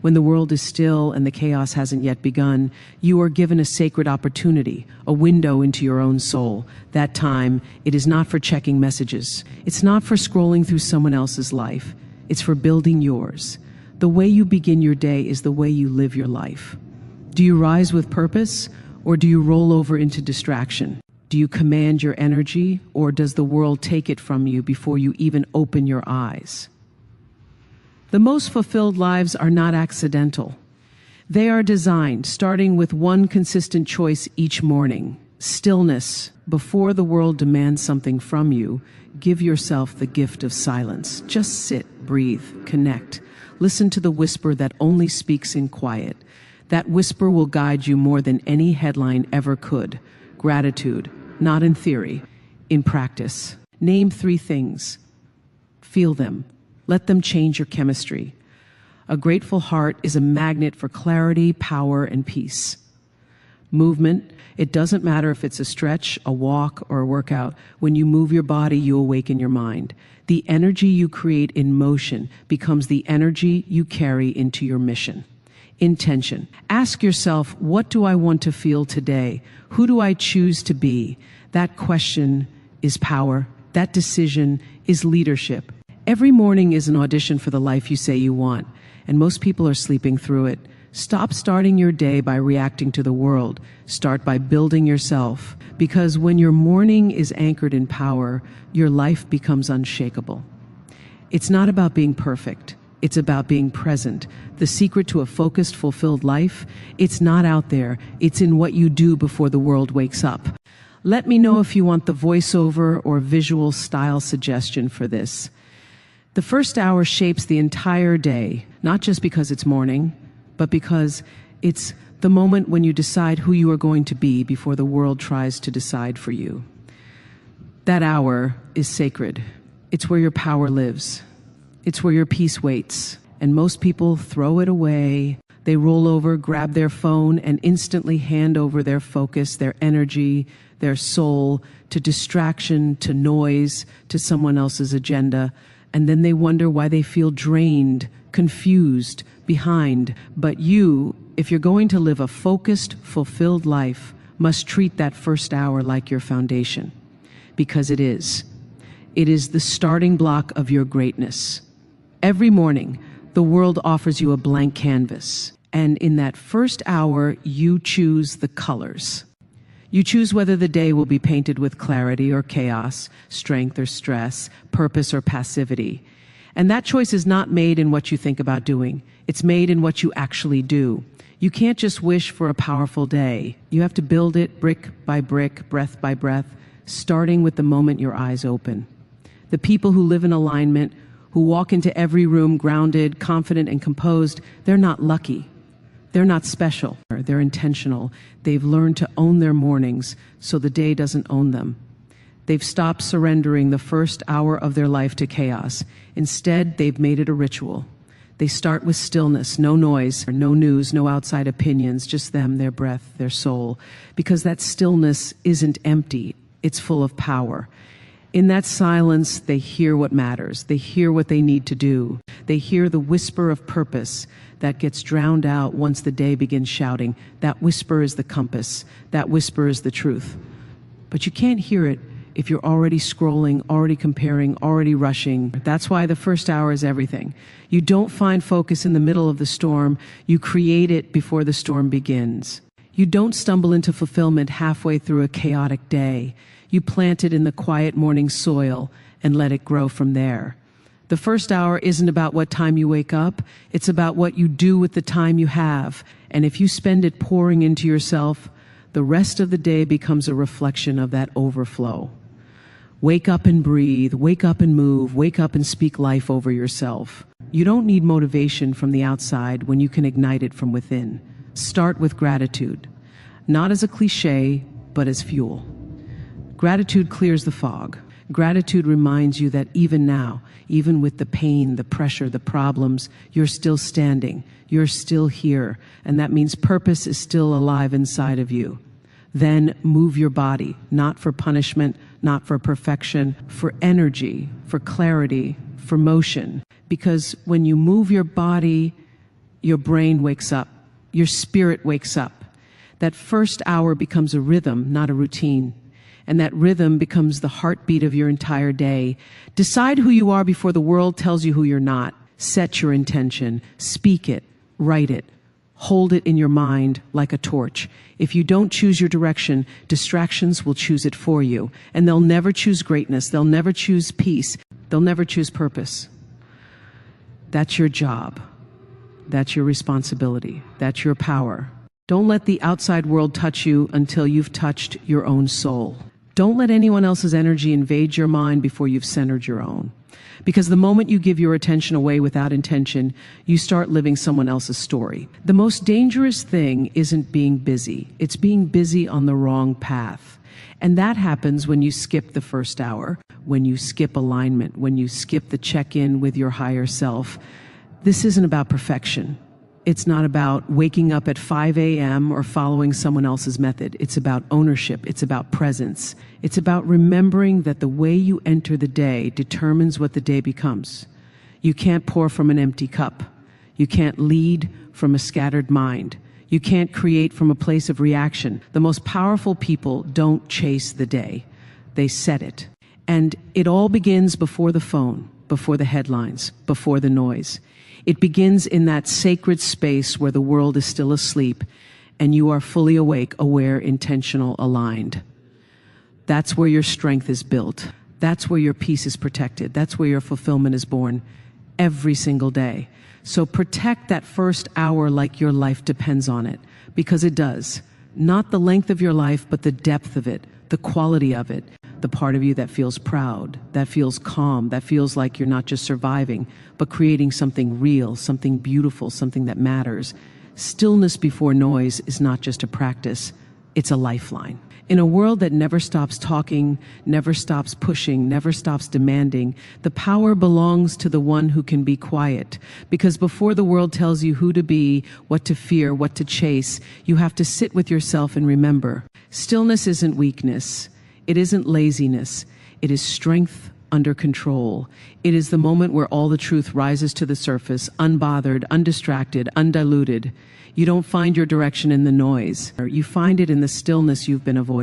when the world is still and the chaos hasn't yet begun, you are given a sacred opportunity, a window into your own soul. That time, it is not for checking messages. It's not for scrolling through someone else's life. It's for building yours. The way you begin your day is the way you live your life. Do you rise with purpose, or do you roll over into distraction? Do you command your energy, or does the world take it from you before you even open your eyes? The most fulfilled lives are not accidental. They are designed, starting with one consistent choice each morning: stillness. Before the world demands something from you, give yourself the gift of silence. Just sit, breathe, connect. Listen to the whisper that only speaks in quiet. That whisper will guide you more than any headline ever could. Gratitude, not in theory, in practice. Name 3 things. Feel them. Let them change your chemistry. A grateful heart is a magnet for clarity, power, and peace. Movement. It doesn't matter if it's a stretch, a walk, or a workout. When you move your body, you awaken your mind. The energy you create in motion becomes the energy you carry into your mission. Intention. Ask yourself, what do I want to feel today? Who do I choose to be? That question is power. That decision is leadership. Every morning is an audition for the life you say you want, and most people are sleeping through it. Stop starting your day by reacting to the world. Start by building yourself, because when your morning is anchored in power, your life becomes unshakable. It's not about being perfect. It's about being present. The secret to a focused, fulfilled life, it's not out there. It's in what you do before the world wakes up. Let me know if you want the voiceover or visual style suggestion for this. The first hour shapes the entire day, not just because it's morning, but because it's the moment when you decide who you are going to be before the world tries to decide for you. That hour is sacred. It's where your power lives. It's where your peace waits. And most people throw it away. They roll over, grab their phone, and instantly hand over their focus, their energy, their soul to distraction, to noise, to someone else's agenda. And then they wonder why they feel drained, confused, behind. But you, if you're going to live a focused, fulfilled life, must treat that first hour like your foundation. Because it is. It is the starting block of your greatness. Every morning, the world offers you a blank canvas. And in that first hour, you choose the colors. You choose whether the day will be painted with clarity or chaos, strength or stress, purpose or passivity. And that choice is not made in what you think about doing. It's made in what you actually do. You can't just wish for a powerful day. You have to build it brick by brick, breath by breath, starting with the moment your eyes open. The people who live in alignment, who walk into every room grounded, confident, and composed, they're not lucky. They're not special. They're intentional. They've learned to own their mornings so the day doesn't own them. They've stopped surrendering the first hour of their life to chaos. Instead, they've made it a ritual. They start with stillness, no noise, no news, no outside opinions, just them, their breath, their soul. Because that stillness isn't empty. It's full of power. In that silence, they hear what matters. They hear what they need to do. They hear the whisper of purpose that gets drowned out once the day begins shouting. That whisper is the compass. That whisper is the truth. But you can't hear it if you're already scrolling, already comparing, already rushing. That's why the first hour is everything. You don't find focus in the middle of the storm. You create it before the storm begins. You don't stumble into fulfillment halfway through a chaotic day. You plant it in the quiet morning soil and let it grow from there. The first hour isn't about what time you wake up. It's about what you do with the time you have. And if you spend it pouring into yourself, the rest of the day becomes a reflection of that overflow. Wake up and breathe. Wake up and move. Wake up and speak life over yourself. You don't need motivation from the outside when you can ignite it from within. Start with gratitude, not as a cliche, but as fuel. Gratitude clears the fog. Gratitude reminds you that even now, even with the pain, the pressure, the problems, you're still standing. You're still here. And that means purpose is still alive inside of you. Then move your body, not for punishment, not for perfection, for energy, for clarity, for motion. Because when you move your body, your brain wakes up, your spirit wakes up. That first hour becomes a rhythm, not a routine. And that rhythm becomes the heartbeat of your entire day. Decide who you are before the world tells you who you're not. Set your intention, speak it, write it, hold it in your mind like a torch. If you don't choose your direction, distractions will choose it for you. And they'll never choose greatness, they'll never choose peace, they'll never choose purpose. That's your job. That's your responsibility. That's your power. Don't let the outside world touch you until you've touched your own soul. Don't let anyone else's energy invade your mind before you've centered your own. Because the moment you give your attention away without intention, you start living someone else's story. The most dangerous thing isn't being busy. It's being busy on the wrong path. And that happens when you skip the first hour, when you skip alignment, when you skip the check-in with your higher self. This isn't about perfection. It's not about waking up at 5 a.m. or following someone else's method. It's about ownership. It's about presence. It's about remembering that the way you enter the day determines what the day becomes. You can't pour from an empty cup. You can't lead from a scattered mind. You can't create from a place of reaction. The most powerful people don't chase the day. They set it. And it all begins before the phone, before the headlines, before the noise. It begins in that sacred space where the world is still asleep and you are fully awake, aware, intentional, aligned. That's where your strength is built. That's where your peace is protected. That's where your fulfillment is born every single day. So protect that first hour like your life depends on it, because it does. Not the length of your life, but the depth of it, the quality of it. The part of you that feels proud, that feels calm, that feels like you're not just surviving, but creating something real, something beautiful, something that matters. Stillness before noise is not just a practice, it's a lifeline. In a world that never stops talking, never stops pushing, never stops demanding, the power belongs to the one who can be quiet. Because before the world tells you who to be, what to fear, what to chase, you have to sit with yourself and remember, stillness isn't weakness. It isn't laziness. It is strength under control. It is the moment where all the truth rises to the surface, unbothered, undistracted, undiluted. You don't find your direction in the noise. You find it in the stillness you've been avoiding.